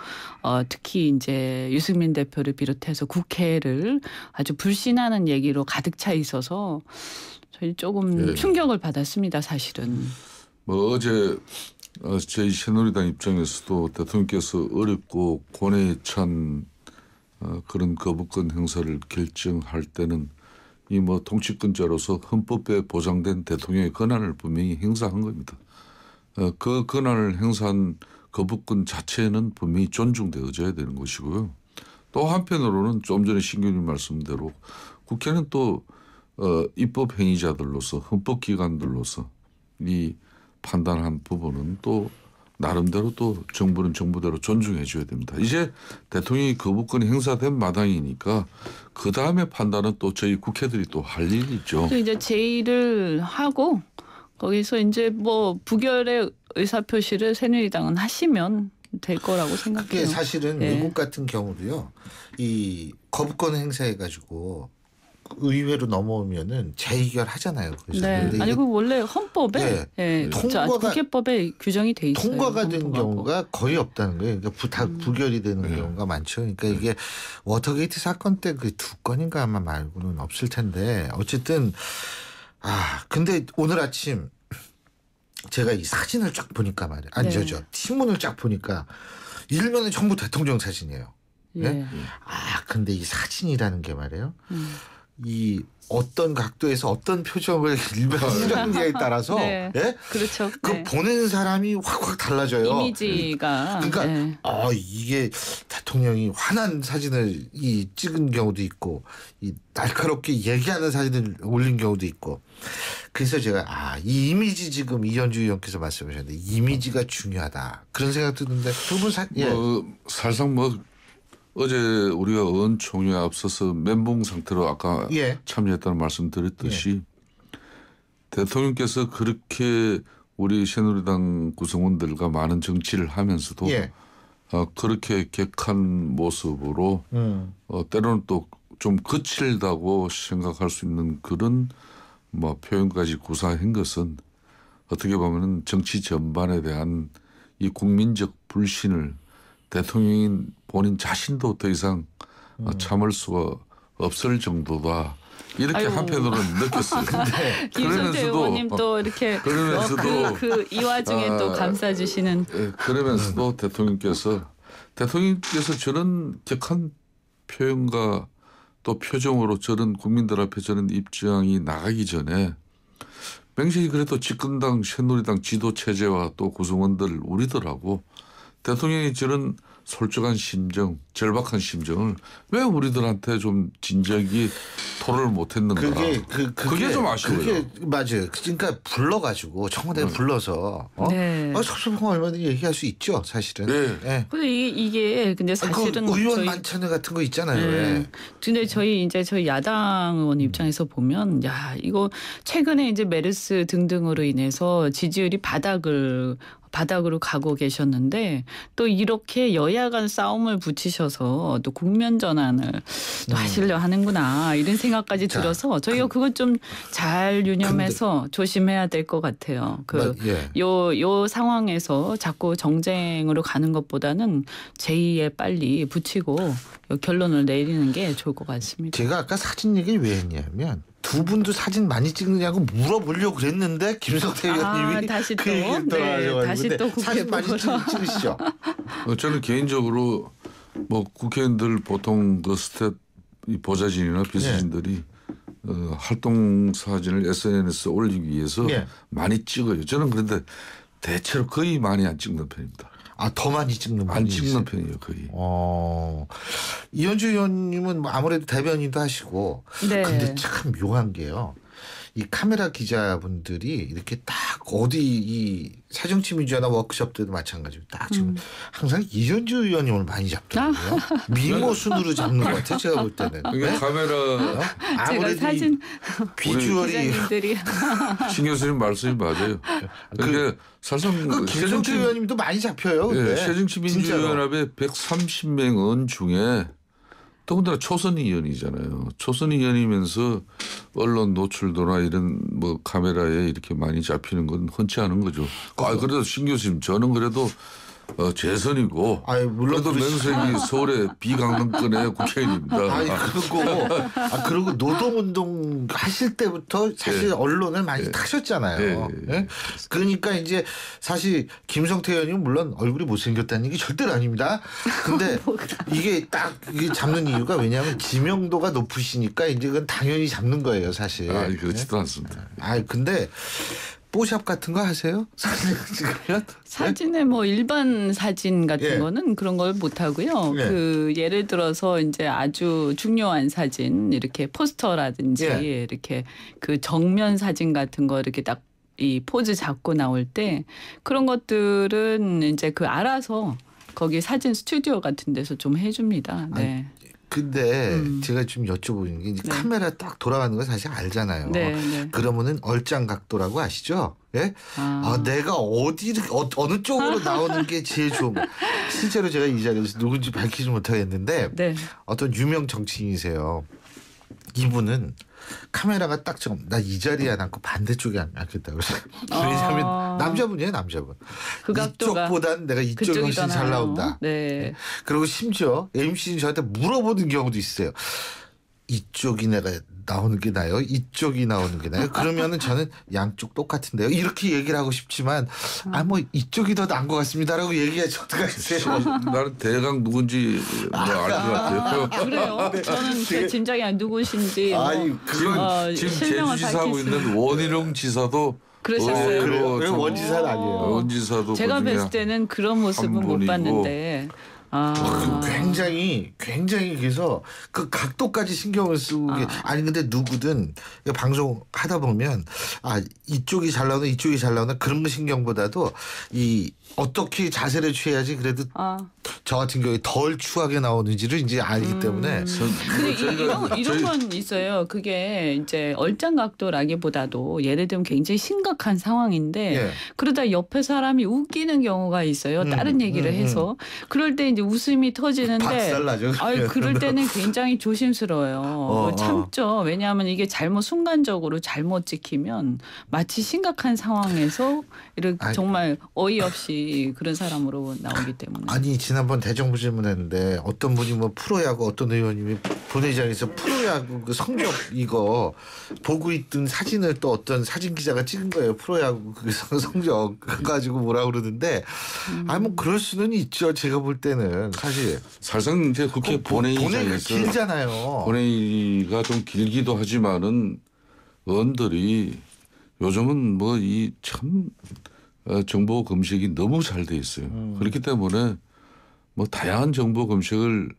특히 이제 유승민 대표를 비롯해서 국회를 아주 불신하는 얘기로 가득 차 있어서 저희 조금 충격을 받았습니다. 사실은. 뭐 어제 저희 새누리당 입장에서도 대통령께서 어렵고 고뇌에 찬 그런 거부권 행사를 결정할 때는 이 뭐 통치권자로서 헌법에 보장된 대통령의 권한을 분명히 행사한 겁니다. 그 권한을 행사한 거부권 자체는 분명히 존중되어져야 되는 것이고요. 또 한편으로는 좀 전에 신 교수님 말씀대로 국회는 또 입법 행위자들로서 헌법기관들로서 이 판단한 부분은 또 나름대로 또 정부는 정부대로 존중해 줘야 됩니다. 이제 대통령이 거부권이 행사된 마당이니까 그 다음에 판단은 또 저희 국회들이 또 할 일이 있죠. 이제 제의를 하고 거기서 이제 뭐 부결의 의사표시를 새누리당은 하시면 될 거라고 생각해요. 그게 사실은 미국 같은 경우도요. 이 거부권 행사해 가지고 의회로 넘어오면은 재의결 하잖아요. 그래서 네. 아니 그 원래 헌법에 국회법에 규정이 돼 있어요. 통과가 된 경우가 거의 없다는 거예요. 그러니까 다 부결이 되는 경우가 많죠. 그러니까 이게 워터게이트 사건 때 그 2건인가 아마 말고는 없을 텐데 어쨌든 근데 오늘 아침 제가 이 사진을 쫙 보니까 말이에요. 아니 신문을 쫙 보니까 일면은 전부 대통령 사진이에요. 네? 근데 이 사진이라는 게 말이에요. 이 어떤 각도에서 어떤 표정을 일반하느냐에 따라서 그렇죠. 그 보는 사람이 확 달라져요. 이미지가 그러니까 이게 대통령이 화난 사진을 찍은 경우도 있고 이 날카롭게 얘기하는 사진을 올린 경우도 있고 그래서 제가 이 이미지 지금 이현주 의원께서 말씀하셨는데 이미지가 중요하다 그런 생각 드는데 두 분 사실상 어제 우리가 은 총회에 앞서서 멘붕 상태로 아까 참여했다는 말씀 드렸듯이 대통령께서 그렇게 우리 새누리당 구성원들과 많은 정치를 하면서도 그렇게 격한 모습으로 때로는 또 좀 거칠다고 생각할 수 있는 그런 표현까지 구사한 것은 어떻게 보면 정치 전반에 대한 이 국민적 불신을 대통령인 본인 자신도 더 이상 참을 수가 없을 정도다. 이렇게 한편으로는 느꼈어요. 김성태 의원님 또 이렇게 이 와중에 또 감싸주시는. 그러면서도 대통령께서 저런 격한 표현과 또 표정으로 저런 국민들 앞에 저런 입장이 나가기 전에 명식이 그래도 집권당 새누리당 지도체제와 또 구성원들 우리들하고 대통령이 저런 솔직한 심정, 절박한 심정을 왜 우리들한테 좀 진작에 토론을 못했는가. 그게 좀 아쉬워요. 그게 맞아요. 그러니까 불러가지고 청와대에 불러서 섭섭한 거 얼마든지 얘기할 수 있죠, 사실은. 근데 이게 근데 사실은 의원 만찬회 같은 거 있잖아요. 근데 저희 야당 의원 입장에서 보면 이거 최근에 이제 메르스 등등으로 인해서 지지율이 바닥으로 가고 계셨는데 또 이렇게 여야 간 싸움을 붙이셔서 또 국면 전환을 또 하시려 하는구나 이런 생각까지 들어서 저희가 그것 좀 잘 유념해서 조심해야 될 것 같아요. 요 상황에서 자꾸 정쟁으로 가는 것보다는 제의에 빨리 붙이고 결론을 내리는 게 좋을 것 같습니다. 제가 아까 사진 얘기를 왜 했냐면 두 분도 사진 많이 찍느냐고 물어보려고 그랬는데 김성태 의원님이 다시 또 다시 또 사진 많이 찍으시죠. 저는 개인적으로 국회의원들 보통 그 스탯 보좌진이나 비서진들이 활동 사진을 SNS에 올리기 위해서 많이 찍어요. 저는 그런데 대체로 거의 많이 안 찍는 편입니다. 더 많이 찍는 편이에요? 안 찍는 편이에요, 거의. 이현주 의원님은 아무래도 대변인도 하시고 근데 참 묘한 게요. 이 카메라 기자분들이 이렇게 딱 어디 이 새정치민주화나 워크숍 때도 마찬가지고 딱 지금 항상 이현주 의원님을 많이 잡더라고요. 미모 순으로 잡는 것 같아요. 제가 볼 때는. 이게 카메라 아무래도 사진 비주얼이 신 교수님 말씀이 맞아요. 그러니까 사실상 김성태 의원님도 많이 잡혀요. 새정치민주연합의 130명 은 중에 더군다나 초선 의원이잖아요. 초선 의원이면서 언론 노출도나 이런 카메라에 이렇게 많이 잡히는 건 흔치 않은 거죠. 그래도 신 교수님 저는 그래도 재선이고 그래도 면색이 서울의 비강남권의 국회의원입니다. 그리고 노동운동 하실 때부터 사실 언론을 많이 타셨잖아요. 그러니까 이제 사실 김성태 의원님은 물론 얼굴이 못생겼다는 얘기 절대로 아닙니다. 근데 이게 딱 잡는 이유가 왜냐하면 지명도가 높으시니까 이제 그건 당연히 잡는 거예요, 사실. 그렇지도 않습니다. 근데 뽀샵 같은 거 하세요? 사진 찍으면? 사진에 일반 사진 같은 거는 그런 걸 못 하고요. 예를 들어서 이제 아주 중요한 사진 이렇게 포스터라든지 이렇게 그 정면 사진 같은 거 이렇게 딱 이 포즈 잡고 나올 때 그런 것들은 이제 알아서 거기 사진 스튜디오 같은 데서 좀 해줍니다. 근데 제가 좀 여쭤보는 게 이제 카메라 딱 돌아가는 거 사실 알잖아요. 그러면은 얼짱 각도라고 아시죠? 내가 어느 쪽으로 나오는 게 제일 좋은 거. 실제로 제가 이 자리에서 누군지 밝히지 못하겠는데 어떤 유명 정치인이세요. 이분은 카메라가 딱 좀 나 이 자리에 안 앉고 반대쪽에 앉겠다고. 왜냐하면 남자분이에요, 남자분. 그 각도가 이쪽보단 내가 이쪽이 훨씬 잘 나온다. 네. 그리고 심지어 MC는 저한테 물어보는 경우도 있어요. 이쪽이 내가 나오는 게 나요? 이쪽이 나오는 게 나요? 그러면은 저는 양쪽 똑같은데요? 이렇게 얘기를 하고 싶지만 뭐 이쪽이 더 나은 것 같습니다라고 얘기하지 어떡하겠어요? 나는 대강 누군지 알 것 같아요. 그래요? 저는 제 짐작이 누구신지 지금 제주지사하고 있는 원희룡 지사도 그러셨어요. 원지사는 아니에요. 원지사도 제가 뵀을 때는 그런 모습은 못 봤는데. 굉장히 그래서 그 각도까지 신경을 쓰고 아니 근데 누구든 방송 하다 보면 이쪽이 잘 나오나 이쪽이 잘 나오나 그런 거 신경보다도 이 어떻게 자세를 취해야지 그래도 저 같은 경우에 덜 추하게 나오는지를 이제 알기 때문에. 근데 이런 건 있어요. 그게 이제 얼짱 각도라기보다도 예를 들면 굉장히 심각한 상황인데 그러다 옆에 사람이 웃기는 경우가 있어요. 다른 얘기를 해서 그럴 때 이제 웃음이 터지는데 박살나죠. 그럴 때는 굉장히 조심스러워요. 참죠. 왜냐하면 이게 순간적으로 잘못 찍히면 마치 심각한 상황에서 이렇게 정말 어이없이 그런 사람으로 나오기 때문에. 아니 지난번 대정부 질문했는데 어떤 분이 뭐 프로야구 어떤 의원님이 본회의장에서 프로야구 그 성적 이거 보고 있던 사진을 또 어떤 사진 기자가 찍은 거예요. 프로야구 그 성적 가지고 뭐라 그러는데 뭐 그럴 수는 있죠. 제가 볼 때는 사실상 이제 국회 본회의장에서 길잖아요. 본회의가 좀 길기도 하지만은 의원들이 요즘은 뭐 이 참 정보 검색이 너무 잘 돼 있어요. 그렇기 때문에 뭐 다양한 정보 검색을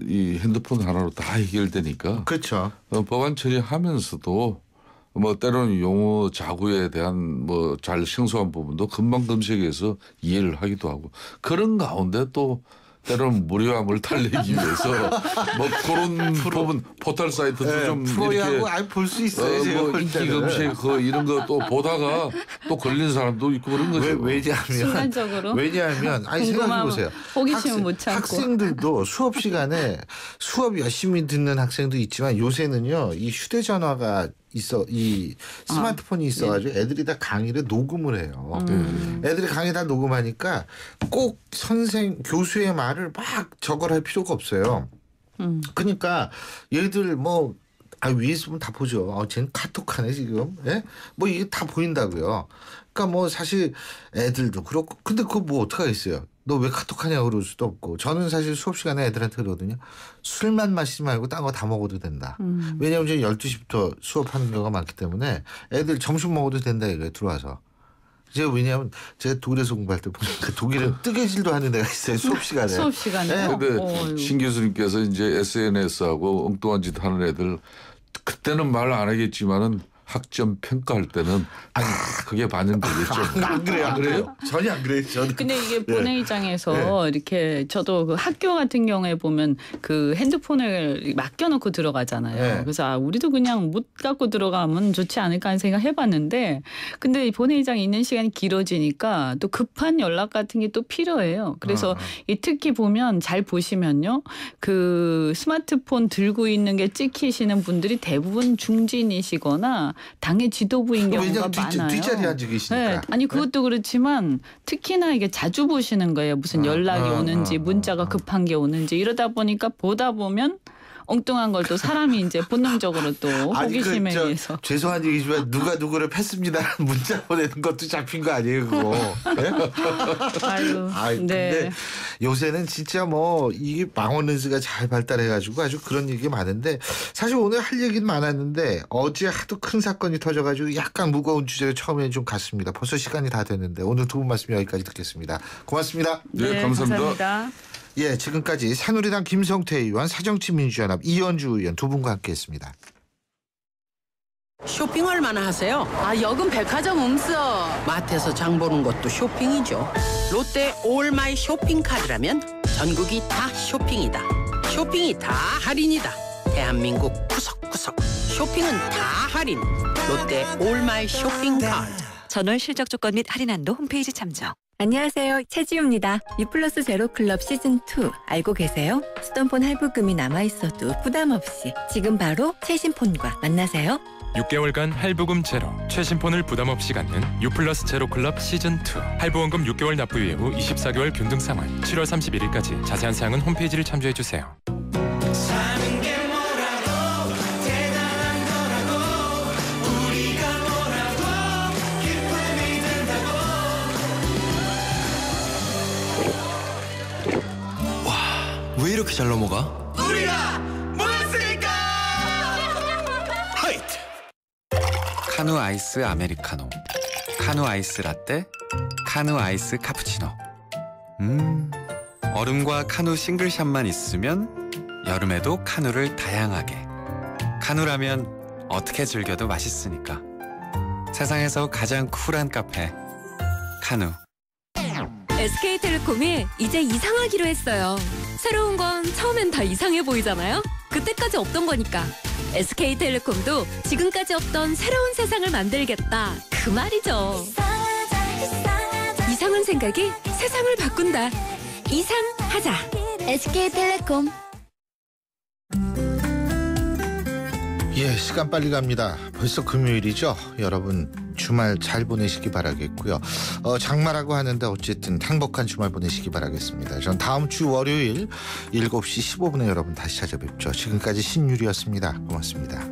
이 핸드폰 하나로 다 해결되니까. 그렇죠. 법안 처리하면서도 뭐 때로는 용어 자구에 대한 뭐 잘 생소한 부분도 금방 검색해서 이해를 하기도 하고 그런 가운데 또 때로는 무료함을 달래기 위해서 뭐 그런 부분 포털 사이트도 좀 이렇게 볼 수 있어요. 뭐 인기 검색 이런 거 또 보다가 또 걸린 사람도 있고 그런 거죠. 왜냐하면 아니 생각해 보세요. 호기심은 못 참고 학생들도 수업 시간에 수업 열심히 듣는 학생도 있지만 요새는요 이 휴대전화가 이 스마트폰이 있어가지고 애들이 다 강의를 녹음을 해요. 애들이 강의 다 녹음하니까 꼭 교수의 말을 막 적어할 필요가 없어요. 그러니까 얘들 뭐 위에서 보면 다 보죠. 쟤는 카톡하네 지금. 예? 뭐 이게 다 보인다고요. 그러니까 뭐 사실 애들도 그렇고 근데 그거 뭐 어떡하겠어요. 너 왜 카톡하냐고 그럴 수도 없고 저는 사실 수업 시간에 애들한테 그러거든요. 술만 마시지 말고 딴 거 다 먹어도 된다. 왜냐하면 저는 12시부터 수업하는 경우가 많기 때문에 애들 점심 먹어도 된다 이거예요. 들어와서. 제가 왜냐하면 제가 독일에서 공부할 때 보니까 독일은 뜨개질도 하는 데가 있어요. 수업 시간에. 수업 시간에. 근데 신 교수님께서 이제 SNS하고 엉뚱한 짓 하는 애들 그때는 말 안 하겠지만은 학점 평가할 때는 그게 반영되겠죠. 안 그래요? 전혀 안 그래요. 저는. 근데 이게 본회의장에서 이렇게 저도 그 학교 같은 경우에 보면 그 핸드폰을 맡겨놓고 들어가잖아요. 그래서 우리도 그냥 못 갖고 들어가면 좋지 않을까 하는 생각 해봤는데 근데 본회의장에 있는 시간이 길어지니까 또 급한 연락 같은 게 또 필요해요. 그래서 특히 보면 잘 보시면요. 그 스마트폰 들고 있는 게 찍히시는 분들이 대부분 중진이시거나 당의 지도부인 경우가 많아요. 뒷자리에 앉아 계시니까. 아니 그것도 그렇지만 특히나 이게 자주 보시는 거예요. 무슨 연락이 오는지 문자가 급한 게 오는지 이러다 보니까 보다 보면 엉뚱한 걸 또 사람이 이제 본능적으로 또 호기심에 의해서. 죄송한 얘기지만 누가 누구를 팼습니다. 문자 보내는 것도 잡힌 거 아니에요 그거. 근데 요새는 진짜 뭐 이 망원 렌즈가 잘 발달해가지고 아주 그런 얘기 많은데 사실 오늘 할 얘기는 많았는데 어제 하도 큰 사건이 터져가지고 약간 무거운 주제로 처음에는 좀 갔습니다. 벌써 시간이 다 됐는데 오늘 두 분 말씀 여기까지 듣겠습니다. 고맙습니다. 네, 감사합니다. 예, 지금까지 새누리당 김성태 의원, 새정치민주연합 이현주 의원 두 분과 함께했습니다. 쇼핑 얼마나 하세요? 여금 백화점 음써. 마트에서 장 보는 것도 쇼핑이죠. 롯데 올마이 쇼핑카드라면 전국이 다 쇼핑이다. 쇼핑이 다 할인이다. 대한민국 구석구석 쇼핑은 다 할인. 롯데 올마이 쇼핑카드. 전월 실적 조건 및 할인 한도 홈페이지 참조. 안녕하세요. 최지우입니다. 유플러스 제로클럽 시즌2 알고 계세요? 쓰던 할부금이 남아있어도 부담 없이 지금 바로 최신폰과 만나세요. 6개월간 할부금 제로, 최신폰을 부담 없이 갖는 유플러스 제로클럽 시즌2. 할부원금 6개월 납부 이후 24개월 균등 상환. 7월 31일까지. 자세한 사항은 홈페이지를 참조해주세요. 사는 게 뭐라고 대단한 거라고 우리가 뭐라고 기쁨이 든다고. 와, 왜 이렇게 잘 넘어가? 우리가 모였으니까. 하이트! 카누 아이스 아메리카노, 카누 아이스 라떼, 카누 아이스 카푸치노. 얼음과 카누 싱글샷만 있으면 여름에도 카누를 다양하게. 카누라면 어떻게 즐겨도 맛있으니까. 세상에서 가장 쿨한 카페 카누. SK텔레콤이 이제 이상하기로 했어요. 새로운 건 처음엔 다 이상해 보이잖아요. 그때까지 없던 거니까. SK텔레콤도 지금까지 없던 새로운 세상을 만들겠다. 그 말이죠. 이상한 생각이 세상을 바꾼다. 이상하자. SK텔레콤. 예, 시간 빨리 갑니다. 벌써 금요일이죠. 여러분 주말 잘 보내시기 바라겠고요. 장마라고 하는데 어쨌든 행복한 주말 보내시기 바라겠습니다. 전 다음 주 월요일 7시 15분에 여러분 다시 찾아뵙죠. 지금까지 신유리였습니다. 고맙습니다.